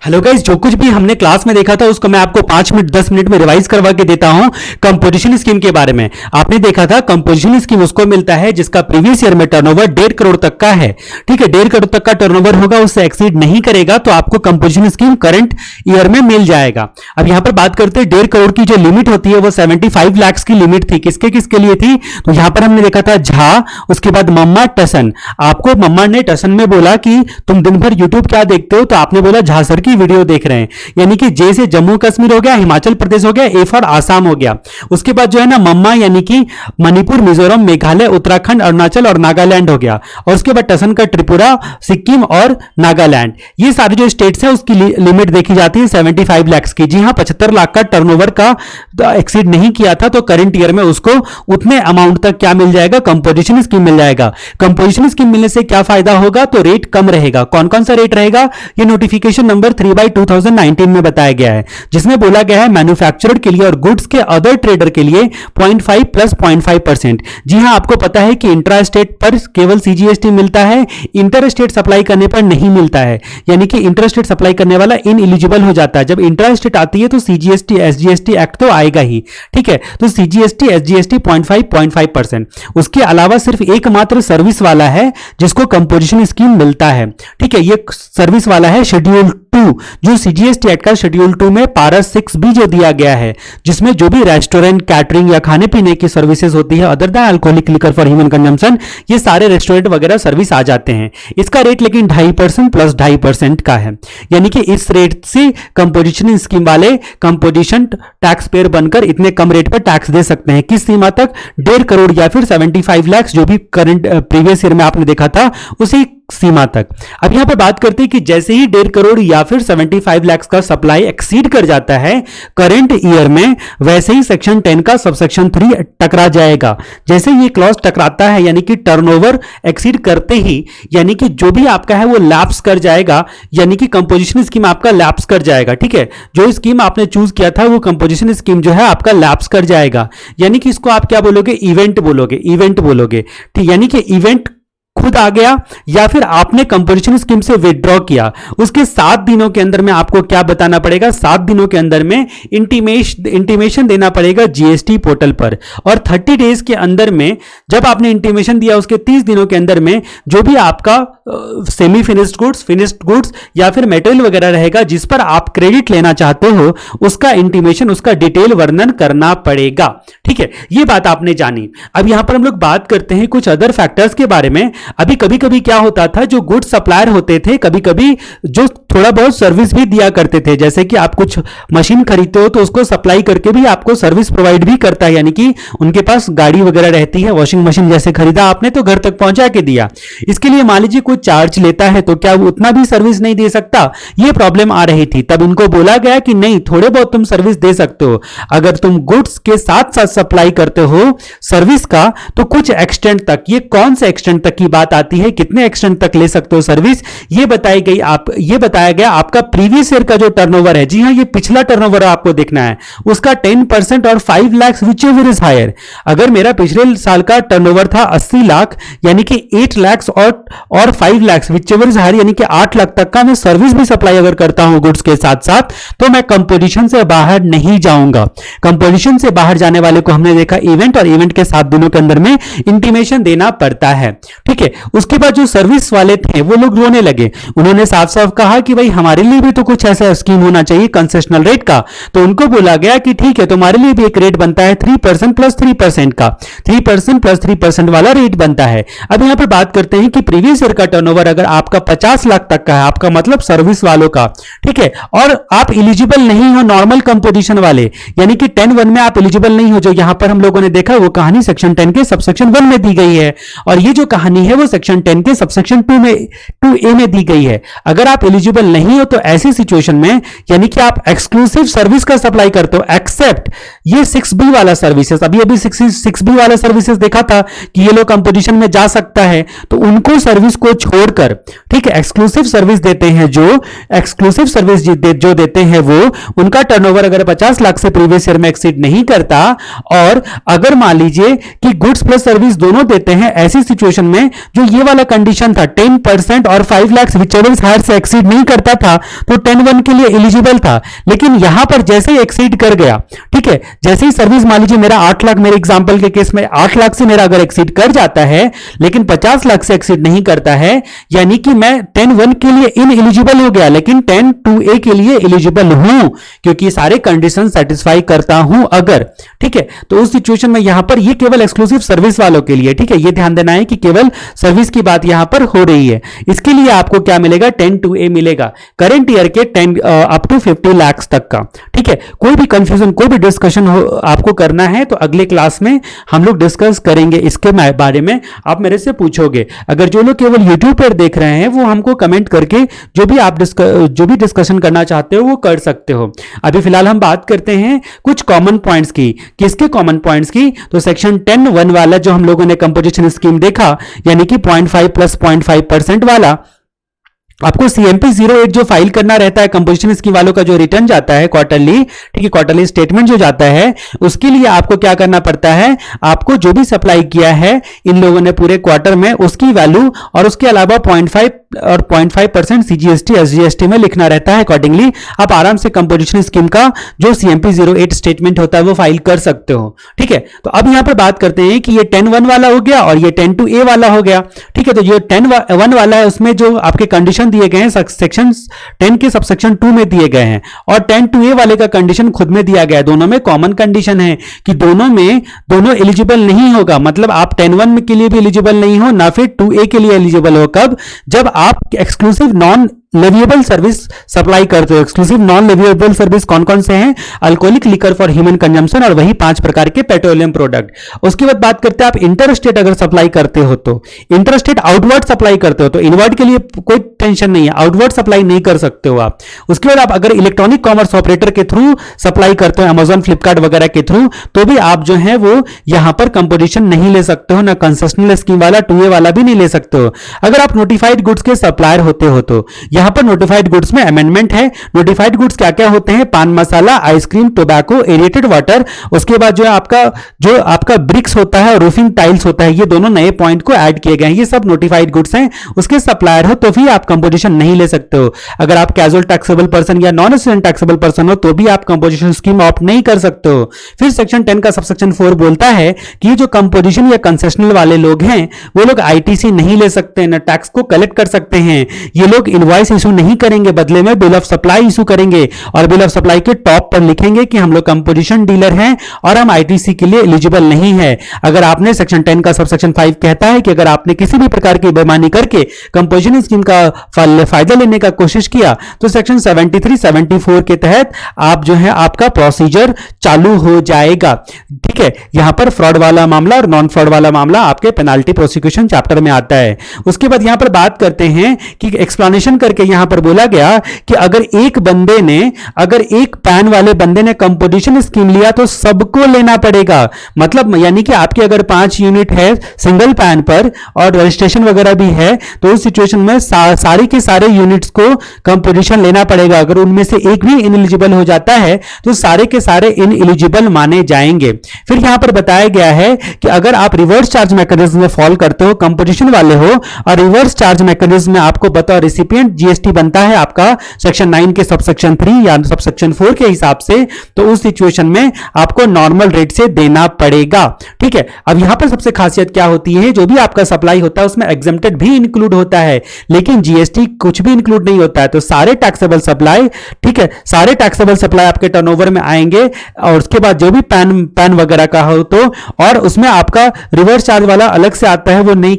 Hello guys, जो कुछ भी हमने क्लास में देखा था उसको मैं आपको 5 मिनट 10 मिनट में रिवाइज करवा के देता हूं। कंपोजिशन स्कीम के बारे में आपने देखा था, कंपोजिशन स्कीम उसको मिलता है जिसका प्रीवियस ईयर में टर्नओवर 1.5 करोड़ तक का है। ठीक है, 1.5 करोड़ तक का टर्नओवर होगा, उससे एक्सीड नहीं करेगा तो आपको कंपोजिशन स्कीम करंट ईयर में मिल जाएगा। अब यहां पर बात करते हैं 1.5 करोड़ की जो लिमिट होती है वो 75 लाख की लिमिट थी। किसके किसके लिए थी? तो यहां पर हमने देखा था झा, उसके बाद मम्मा टसन। आपको मम्मा ने टसन में बोला कि तुम दिन भर यूट्यूब क्या देखते हो, तो आपने बोला झा सर की वीडियो देख रहे हैं। यानी कि जे से जम्मू कश्मीर हो गया, हिमाचल प्रदेश हो गया, ए फॉर आसाम हो गया। उसके बाद जो है ना मम्मा यानी कि मणिपुर, मिजोरम, मेघालय, उत्तराखंड, अरुणाचल और नागालैंड हो गया। और उसके बाद टसन का त्रिपुरा, सिक्किम और नागालैंड। ये सारे जो स्टेट्स हैं उसकी लिमिट देखी जाती है 75 लाख की। जी हाँ, 75 लाख का टर्नओवर का एक्सीड नहीं किया था तो करंट ईयर में उसको उतने अमाउंट तक क्या मिल जाएगा? कंपोजिशन स्कीम मिल जाएगा। कंपोजिशन स्कीम मिलने से क्या फायदा होगा? तो रेट कम रहेगा। कौन कौन सा रेट रहेगा? ये नोटिफिकेशन नंबर 3/2019 में बताया गया है, जिसमें बोला गया है मैन्युफैक्चरर के लिए और गुड्स के अदर ट्रेडर के लिए 0.5 प्लस 0.5%। जी हां, आपको पता है कि इंट्रा स्टेट पर केवल सीजीएसटी मिलता है, इंटर स्टेट सप्लाई करने पर नहीं मिलता है। यानी कि इंटर स्टेट सप्लाई करने वाला इन एलिजिबल हो जाता है। जब इंट्रा स्टेट आती है तो सीजीएसटी एसजीएसटी एक्ट तो आएगा ही। ठीक है, तो सीजीएसटी एसजीएसटी 0.5%। उसके अलावा सिर्फ एकमात्र सर्विस वाला है जिसको कंपोजिशन स्कीम मिलता है। ठीक है, ये सर्विस वाला है शेड्यूल 2, जो सीजीएसटी एक्ट का शेड्यूल 2 में पारा 6B जो दिया गया है, जिसमें जो भी रेस्टोरेंट, कैटरिंग या खाने पीने की सर्विसेज होती है other than alcoholic liquor for human consumption, ये सारे रेस्टोरेंट वगैरह सर्विस आ जाते हैं। इसका रेट लेकिन 2.5% प्लस 2.5% का है। यानी कि इस रेट से कंपोजिशन स्कीम वाले कंपोजिशन टैक्स पेयर बनकर इतने कम रेट पर टैक्स दे सकते हैं। किस सीमा तक? 1.5 करोड़ या फिर 75 लाख, जो भी करंट प्रीवियस ईयर में आपने देखा था उसी सीमा तक। अब यहां पर बात करते हैं कि जैसे ही 1.5 करोड़ या फिर 75 लाख का सप्लाई एक्सीड कर जाता है करंट ईयर में, वैसे ही सेक्शन 10 का सबसेक्शन 3 टकरा जाएगा। जैसे ये क्लॉज टकराता है यानी कि टर्नओवर एक्सीड करते ही, यानी कि जो भी आपका है वो लैप्स कर जाएगा, यानी कि कंपोजिशन स्कीम आपका लैप्स कर जाएगा। ठीक है, जो स्कीम आपने चूज किया था वो कंपोजिशन स्कीम जो है आपका लैप्स कर जाएगा। यानी कि इसको आप क्या बोलोगे? इवेंट बोलोगे, इवेंट बोलोगे। ठीक, यानी कि इवेंट खुद आ गया या फिर आपने कंपोजिशन स्कीम से विथड्रॉ किया, उसके 7 दिनों के अंदर में आपको क्या बताना पड़ेगा? 7 दिनों के अंदर में इंटीमेशन देना पड़ेगा जीएसटी पोर्टल पर। और 30 डेज के अंदर में जब आपने इंटीमेशन दिया उसके 30 दिनों के अंदर में जो भी आपका semi finished goods, finished goods या फिर मेटेरियल वगैरह रहेगा जिस पर आप क्रेडिट लेना चाहते हो, उसका इंटीमेशन, उसका डिटेल वर्णन करना पड़ेगा। ठीक है, ये बात आपने जानी। अब यहां पर हम लोग बात करते हैं कुछ अदर फैक्टर्स के बारे में। अभी कभी कभी क्या होता था, जो गुड सप्लायर होते थे कभी कभी जो थोड़ा बहुत सर्विस भी दिया करते थे, जैसे कि आप कुछ मशीन खरीदते हो तो उसको सप्लाई करके भी आपको सर्विस प्रोवाइड भी करता है। यानी कि उनके पास गाड़ी वगैरह रहती है, वॉशिंग मशीन जैसे खरीदा आपने तो घर तक पहुंचा के दिया। इसके लिए मान लीजिए कोई चार्ज लेता है तो क्या वो उतना भी सर्विस नहीं दे सकता? ये प्रॉब्लम आ रही थी। तब इनको बोला गया कि नहीं, थोड़े बहुत तुम सर्विस दे सकते हो। अगर तुम गुड्स के साथ साथ सप्लाई करते हो सर्विस का तो कुछ एक्सटेंट तक, ये कौन से एक्सटेंट तक की बात आती है, कितने एक्सटेंट तक ले सकते हो सर्विस, ये बताया गया आपका प्रीवियस ईयर का जो टर्नओवर है। जी हां, ये पिछला टर्नओवर आपको देखना है, उसका 10% और 5 lakh whichever is higher. अगर मेरा पिछले साल का टर्नओवर था 80 लाख, यानी कि 8 लाख और 5 lakh whichever is higher, यानी कि 8 लाख तक का मैं सर्विस भी सप्लाई अगर करता हूं गुड्स के साथ साथ, तो मैं कंपोजिशन से बाहर नहीं जाऊंगा। कंपोजिशन से बाहर जाने वाले को हमने देखा इवेंट, और इवेंट के 7 दिनों के अंदर में इंटीमेशन देना पड़ता है। ठीक है, उसके बाद जो सर्विस वाले थे वो लोग रोने लगे। उन्होंने साफ साफ कहा कि भाई हमारे लिए भी तो कुछ ऐसा स्कीम होना चाहिए कंसेशनल रेट का। तो उनको बोला गया कि ठीक है, तुम्हारे लिए भी एक रेट बनता है 3% प्लस 3% का, 3% प्लस 3% वाला रेट बनता है। अब यहां पर बात करते हैं कि प्रीवियस ईयर का टर्नओवर अगर आपका 50 लाख तक का है, आपका मतलब सर्विस वालों का, ठीक है, और आप एलिजिबल नहीं हो नॉर्मल कंपोजिशन वाले, यानी कि 10(1) में आप एलिजिबल नहीं हो, जो यहां पर हम लोगों ने देखा वो कहानी सेक्शन 10 के सबसेक्शन 1 में दी गई है, और ये जो कहानी है वो सेक्शन 10 के सबसेक्शन 2A में दी गई है। अगर आप एलिजिबल नहीं हो तो ऐसी सिचुएशन में, यानी कि आप एक्सक्लूसिव सर्विस का सप्लाई करते हो एक्सेप्ट ये 6B वाला सर्विसेज, अभी 6B वाला सर्विसेज देखा था कि ये लोग कंपोजिशन में जा सकता है, तो उनको सर्विस को छोड़कर, ठीक है, एक्सक्लूसिव सर्विस देते हैं, जो एक्सक्लूसिव सर्विस जो देते हैं वो उनका टर्नओवर अगर 50 लाख से प्रीवियस ईयर में एक्सीड नहीं करता, और अगर मान लीजिए कि गुड्स प्लस सर्विस दोनों देते हैं, ऐसी सिचुएशन में जो ये वाला कंडीशन था 10% और 5 लाख विचेवर हायर से एक्सीड नहीं करता था तो 10(1) के लिए एलिजिबल था। लेकिन यहां पर जैसे ही एक्सीड कर गया, ठीक है, जैसे ही सर्विस मान लीजिए मेरा 8 लाख, मेरे एग्जांपल के केस में 8 लाख से मेरा अगर एक्सीड कर जाता है लेकिन 50 लाख से एक्सीड नहीं करता है, यानी कि मैं 10(1) के लिए इन एलिजिबल हो गया लेकिन 10(2)(a) के लिए एलिजिबल हूं क्योंकि सारे कंडीशन सेटिस्फाई करता हूं अगर, ठीक है। तो उस सिचुएशन में यहां पर ये केवल एक्सक्लूसिव सर्विस वालों के लिए, ठीक है, ये ध्यान देना है कि केवल सर्विस की बात यहां पर हो रही है। इसके लिए आपको क्या मिलेगा, 10(2)(a) मिलेगा करंट ईयर के 10 अप टू 50 लाख तक का, ठीक है। कोई भी कंफ्यूजन, कोई भी डिस्कशन आपको करना है तो अगले क्लास में हम लोग डिस्कस करेंगे इसके बारे में, आप मेरे से पूछोगे। अगर जो लोग केवल यूट्यूब पर देख रहे हैं वो हमको कमेंट करके जो भी डिस्कशन करना चाहते हो वो कर सकते हो। अभी फिलहाल हम बात करते हैं कुछ कॉमन पॉइंट्स की। किसके कॉमन पॉइंट्स की? तो सेक्शन 10(1) वाला जो हम लोगों ने कंपोजिशन स्कीम देखा, यानी कि 0.5 प्लस 0.5% वाला, आपको CMP 08 जो फाइल करना रहता है कंपोजिशन स्कीम वालों का, जो रिटर्न जाता है क्वार्टरली, ठीक है, क्वार्टरली स्टेटमेंट जो जाता है, उसके लिए आपको क्या करना पड़ता है, आपको जो भी सप्लाई किया है इन लोगों ने पूरे क्वार्टर में उसकी वैल्यू और उसके अलावा 0.5 और 0.5% CGST SGST में लिखना रहता है। अकॉर्डिंगली आप आराम से कंपोजिशन स्कीम का जो CMP 08 स्टेटमेंट होता है वो फाइल कर सकते हो, ठीक है। तो अब यहां पर बात करते हैं कि ये 10(1) वाला हो गया और ये 10(2)(a) वाला हो गया, ठीक है। तो जो 10(1) वाला है उसमें जो आपके कंडीशन दिए गए हैं सेक्शन 10 के सबसेक्शन 2 में दिए गए हैं और 10(2)(a) वाले का कंडीशन खुद में दिया गया है। दोनों में कॉमन कंडीशन है कि दोनों एलिजिबल नहीं होगा, मतलब आप 10(1) के लिए भी एलिजिबल नहीं हो ना फिर 2(a) के लिए एलिजिबल हो। कब? जब आप exclusive non leviable service supply करते हो। एक्सक्लूसिव नॉन लेविएबल सर्विस कौन कौन से हैं? Alcoholic liquor for human consumption और वही 5 प्रकार के पेट्रोलियम प्रोडक्ट। उसके बाद बात करते हैं आप इंटर स्टेट अगर सप्लाई करते हो तो, इंटर स्टेट आउटवर्ड सप्लाई करते हो तो इनवर्ड के लिए कोई टेंशन नहीं है, आउटवर्ड सप्लाई नहीं कर सकते हो आप। उसके बाद आप अगर इलेक्ट्रॉनिक कॉमर्स ऑपरेटर के थ्रू सप्लाई करते हो, अमेजॉन फ्लिपकार्ट वगैरह के थ्रू, तो भी आप जो है वो यहां पर कंपोजिशन नहीं ले सकते हो, ना कंसेशनल स्कीम वाला 2A वाला भी नहीं ले सकते हो। अगर आप नोटिफाइड गुड्स के सप्लायर होते हो तो यहां पर नोटिफाइड गुड्स में अमेंडमेंट है। नोटिफाइड गुड्स क्या क्या होते हैं? पान मसाला, आइसक्रीम, टोबैको, एरिएटेड वाटर, उसके बाद जो आपका ब्रिक्स होता है और रूफिंग टाइल्स होता है, ये दोनों नए पॉइंट को ऐड किए गए हैं। ये सब नोटिफाइड गुड्स हैं, उसके सप्लायर हो तो भी आप कंपोजिशन नहीं ले सकते हो। अगर आप कैजुअल टैक्सेबल पर्सन या नॉन रेजिडेंट टैक्सेबल पर्सन हो तो भी आप कंपोजिशन स्कीम ऑप्ट नहीं कर सकते हो। फिर सेक्शन 10 का सबसेक्शन 4 बोलता है कि जो कंपोजिशन या कंसेशनल वाले लोग हैं वो लोग ITC नहीं ले सकते, ना टैक्स को कलेक्ट कर सकते हैं। ये लोग इनवॉइस इशू नहीं करेंगे, बदले में बिल ऑफ सप्लाई इशू करेंगे और बिल ऑफ सप्लाई के टॉप पर लिखेंगे कि हम लोग कंपोजिशन डीलर हैं और हम ITC के लिए एलिजिबल नहीं है। अगर आपने सेक्शन 10 का सबसेक्शन 5 कहता है कि अगर आपने किसी भी प्रकार की बेईमानी करके कंपोजिशन स्कीम का फायदा लेने का कोशिश किया तो सेक्शन 73, 74 के तहत आप जो है आपका प्रोसीजर चालू हो जाएगा, ठीक है। यहां पर फ्रॉड वाला मामला और नॉन फ्रॉड वाला मामला आपके पेनाल्टी प्रोसिक्यूशन चैप्टर में आता है। उसके बाद यहां पर बात करते हैं कि एक्सप्लेनेशन करके यहां पर बोला गया कि अगर एक पैन वाले बंदे ने कंपोजिशन स्कीम लिया तो सबको लेना पड़ेगा। मतलब यानी कि आपके अगर 5 यूनिट है सिंगल पैन पर और रजिस्ट्रेशन वगैरह भी है तो उस सिचुएशन में सारे के सारे यूनिट्स को कंपोजिशन लेना पड़ेगा। अगर उनमें से एक भी इनएलिजिबल हो जाता है तो सारे के सारे इनएलिजिबल माने जाएंगे। फिर यहां पर बताया गया है कि अगर आप रिवर्स चार्ज मैकेनिज्म में फॉल करते हो, कंपोजिशन वाले हो और रिवर्स चार्ज मैकेनिज्म में आपको बताओ रेसिपिएंट GST बनता है आपका सेक्शन 9 के सबसेक्शन 3 या सबसेक्शन 4 के हिसाब से, तो उस सिचुएशन में आपको नॉर्मल रेट से देना पड़ेगा, ठीक है। अब यहां पर सबसे खासियत क्या होती है, जो भी आपका सप्लाई होता है उसमें एग्जेम्प्टेड भी इंक्लूड होता है लेकिन GST कुछ भी इंक्लूड नहीं होता है। तो सारे टैक्सेबल सप्लाई, ठीक है, सारे टैक्सेबल सप्लाई आपके टर्नओवर में आएंगे और उसके बाद जो भी पैन वगैरह का हो तो, और उसमें आपका रिवर्स चार्ज वाला अलग से आता है, वो नहीं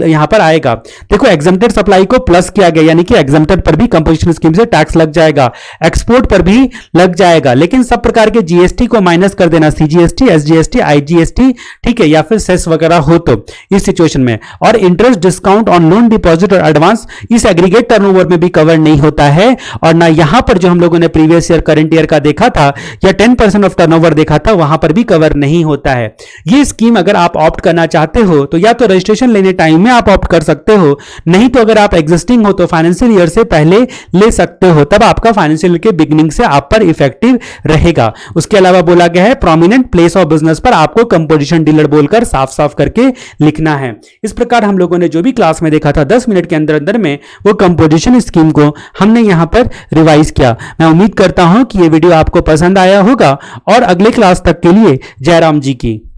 यहां पर आएगा। देखो एग्जेम्प्टेड सप्लाई को प्लस किया गया, यानी कि एग्जेम्प्टेड पर भी कंपोजिशन स्कीम से टैक्स लग जाएगा, एक्सपोर्ट पर भी लग जाएगा, लेकिन सब प्रकार के GST को माइनस कर देना, CGST, SGST, IGST, ठीक है, या फिर सेस वगैरह हो तो इस सिचुएशन में। और interest discount on loan deposit और एडवांस, इस एग्रीगेट टर्नओवर में भी कवर नहीं होता है, और ना यहां पर जो हम लोगों ने प्रीवियस ईयर करंट ईयर का देखा था या 10% ऑफ टर्नओवर देखा था, वहां पर भी कवर नहीं होता है। ये स्कीम अगर आप ऑप्ट करना चाहते हो तो या तो रजिस्ट्रेशन लेने टाइम में आप ऑप्ट कर सकते हो, नहीं तो अगर आप एग्जिस्टिंग हो तो फाइनेंशियल ईयर से पहले ले सकते हो, तब आपका फाइनेंशियल ईयर के बिगिनिंग से आप पर इफेक्टिव रहेगा। उसके अलावा बोला गया है प्रोमिनेंट प्लेस ऑफ बिजनेस पर आपको कंपोजिशन डीलर बोलकर साफ साफ करके लिखना है। इस प्रकार हम लोगों ने जो भी क्लास में देखा था 10 मिनट के अंदर अंदर में, वो कंपोजिशन स्कीम को हमने यहां पर रिवाइज किया। मैं उम्मीद करता हूं कि ये वीडियो आपको पसंद आया होगा, और अगले क्लास तक के लिए जयराम जी की।